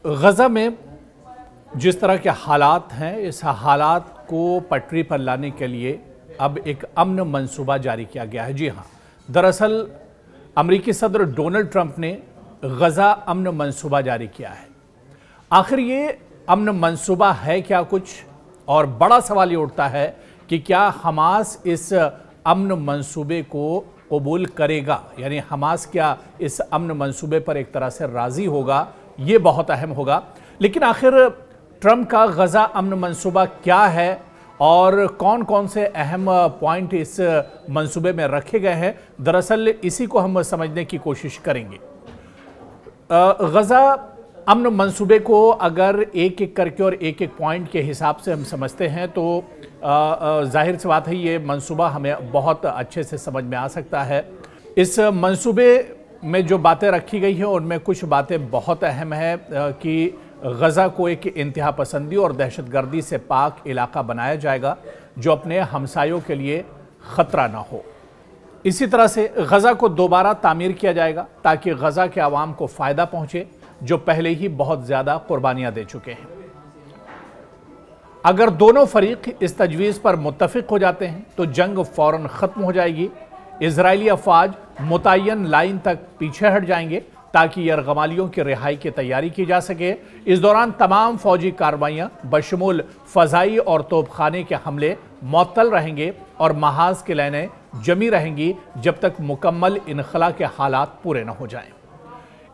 غزہ میں جس طرح کے حالات ہیں اس حالات کو پٹری پر لانے کے لیے اب ایک امن منصوبہ جاری کیا گیا ہے۔ جی ہاں، دراصل امریکی صدر ڈونلڈ ٹرمپ نے غزہ امن منصوبہ جاری کیا ہے۔ آخر یہ امن منصوبہ ہے کیا کچھ؟ اور بڑا سوال یہ اٹھتا ہے کہ کیا حماس اس امن منصوبے کو قبول کرے گا؟ یعنی حماس کیا اس امن منصوبے پر ایک طرح سے راضی ہوگا؟ یہ بہت اہم ہوگا۔ لیکن آخر ٹرمپ کا غزہ امن منصوبہ کیا ہے اور کون کون سے اہم پوائنٹ اس منصوبے میں رکھے گئے ہیں؟ دراصل اسی کو ہم سمجھنے کی کوشش کریں گے۔ غزہ امن منصوبے کو اگر ایک ایک کر کے اور ایک ایک پوائنٹ کے حساب سے ہم سمجھتے ہیں تو ظاہر سی بات ہے یہ منصوبہ ہمیں بہت اچھے سے سمجھ میں آ سکتا ہے۔ اس منصوبے میں جو باتیں رکھی گئی ہیں ان میں کچھ باتیں بہت اہم ہیں کہ غزہ کو ایک انتہا پسندی اور دہشت گردی سے پاک علاقہ بنایا جائے گا جو اپنے ہمسایوں کے لیے خطرہ نہ ہو۔ اسی طرح سے غزہ کو دوبارہ تعمیر کیا جائے گا تاکہ غزہ کے عوام کو فائدہ پہنچے جو پہلے ہی بہت زیادہ قربانیاں دے چکے ہیں۔ اگر دونوں فریق اس تجویز پر متفق ہو جاتے ہیں تو جنگ فوراً ختم ہو جائے گی۔ اسرائیلی افواج متعین لائن تک پیچھے ہٹ جائیں گے تاکہ یرغمالیوں کی رہائی کی تیاری کی جا سکے۔ اس دوران تمام فوجی کارروائیاں بشمول فضائی اور توپ خانے کے حملے معطل رہیں گے اور محاذ کی لائنیں جمی رہیں گی جب تک مکمل انخلا کے حالات پورے نہ ہو جائیں۔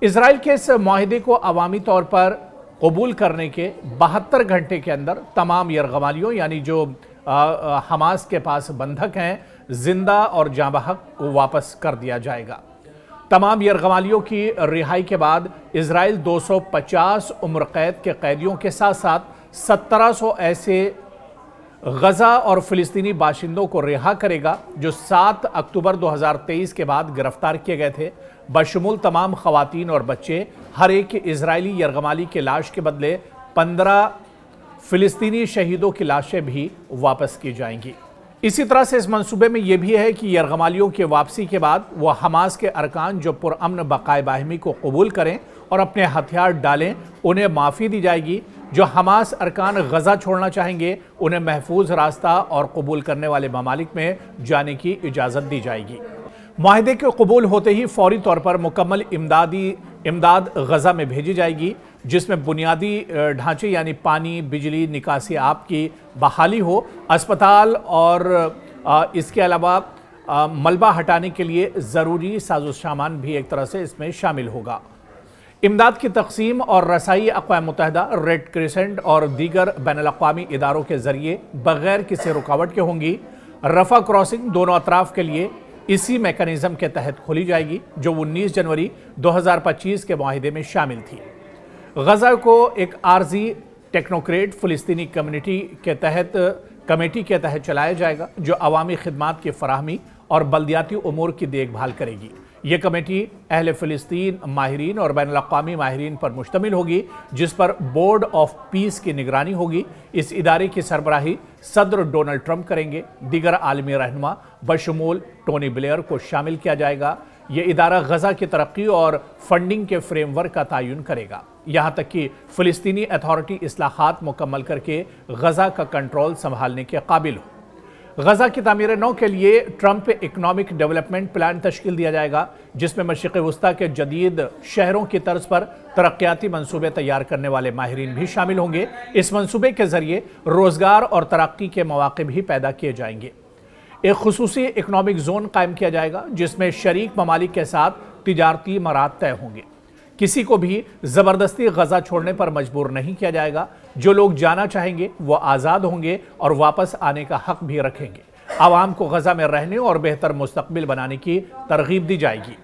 اسرائیل کے اس معاہدے کو عوامی طور پر قبول کرنے کے 72 گھنٹے کے اندر تمام یرغمالیوں یعنی جو حماس کے پاس بندھک ہیں زندہ اور جاں بحق کو واپس کر دیا جائے گا۔ تمام یرغمالیوں کی رہائی کے بعد اسرائیل 250 عمر قید کے قیدیوں کے ساتھ ساتھ 1700 ایسے غزہ اور فلسطینی باشندوں کو رہا کرے گا جو 7 اکتوبر 2023 کے بعد گرفتار کیے گئے تھے، بشمول تمام خواتین اور بچے۔ ہر ایک اسرائیلی یرغمالی کی لاش کے بدلے 15 فلسطینی شہیدوں کی لاشیں بھی واپس کی جائیں گی۔ اسی طرح سے اس منصوبے میں یہ بھی ہے کہ یرغمالیوں کی واپسی کے بعد وہ حماس کے ارکان جو پرامن بقائے باہمی کو قبول کریں اور اپنے ہتھیار ڈالیں انہیں معافی دی جائے گی۔ جو حماس ارکان غزہ چھوڑنا چاہیں گے انہیں محفوظ راستہ اور قبول کرنے والے ممالک میں جانے کی اجازت دی جائے گی۔ معاہدے کے قبول ہوتے ہی فوری طور پر مکمل امداد غزہ میں بھیجی جائے گی جس میں بنیادی ڈھانچے یعنی پانی، بجلی، نکاسی آب کی بحالی ہو، اسپتال اور اس کے علاوہ ملبہ ہٹانے کے لیے ضروری ساز و سامان بھی ایک طرح سے اس میں شامل ہوگا۔ امداد کی تقسیم اور رسائی اقوام متحدہ، ریڈ کریسنٹ اور دیگر بین الاقوامی اداروں کے ذریعے بغیر کسی رکاوٹ کے ہوں گی۔ رفح کراسنگ دونوں اطراف کے لیے اسی میکانزم کے تحت کھولی جائے گی جو 19 جنوری 2025 کے معاہدے میں شامل تھی۔ غزہ کو ایک عارضی ٹیکنوکریٹ فلسطینی کمیٹی کے تحت چلایا جائے گا جو عوامی خدمات کی فراہمی اور بلدیاتی امور کی دیکھ بھال کرے گی۔ یہ کمیٹی اہل فلسطین ماہرین اور بین الاقوامی ماہرین پر مشتمل ہوگی جس پر بورڈ آف پیس کی نگرانی ہوگی۔ اس ادارے کی سربراہی صدر ڈونلڈ ٹرمپ کریں گے۔ دیگر عالمی رہنما بشمول ٹونی بلیئر کو شامل کیا جائے گا۔ یہ ادارہ غزہ کی ترقی اور فنڈنگ کے فریم ورک کا تعین کرے گا یہاں تک کہ فلسطینی اتھارٹی اصلاحات مکمل کر کے غزہ کا کنٹرول سنبھالنے کے قابل ہو۔ غزہ کی تعمیر نو کے لیے ٹرمپ اکنامک ڈیولپمنٹ پلان تشکیل دیا جائے گا جس میں مشرق وسطیٰ کے جدید شہروں کی طرز پر ترقیاتی منصوبے تیار کرنے والے ماہرین بھی شامل ہوں گے۔ اس منصوبے کے ذریعے روزگار اور ترقی کے مواقع بھی پیدا کیے جائیں گے۔ ایک خصوصی اکنامک زون قائم کیا جائے گا جس میں شریک ممالک کے ساتھ تجارتی مراد طے ہوں گے۔ کسی کو بھی زبردستی غزہ چھوڑنے پر مجبور نہیں کیا جائے گا۔ جو لوگ جانا چاہیں گے وہ آزاد ہوں گے اور واپس آنے کا حق بھی رکھیں گے۔ عوام کو غزہ میں رہنے اور بہتر مستقبل بنانے کی ترغیب دی جائے گی۔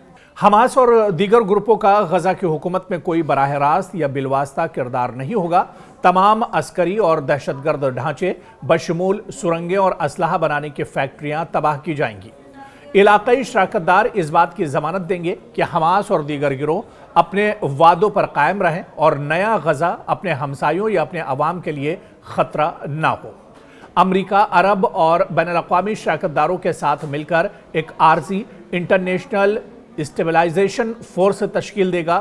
حماس اور دیگر گروپوں کا غزہ کی حکومت میں کوئی براہ راست یا بالواسطہ کردار نہیں ہوگا۔ تمام عسکری اور دہشت گرد ڈھانچے بشمول سرنگیں اور اسلحہ بنانے کی فیکٹریاں تباہ کی جائیں گی۔ علاقائی شراکت دار اس بات کی ضمانت دیں گے کہ حماس اور دیگر گروہ اپنے وعدوں پر قائم رہیں اور نیا غزہ اپنے ہمسایوں یا اپنے عوام کے لیے خطرہ نہ ہو۔ امریکہ عرب اور بین الاقوامی شراکت داروں کے ساتھ مل کر ایک عارضی انٹرنیشنل اسٹیبلائزیشن فورس تشکیل دے گا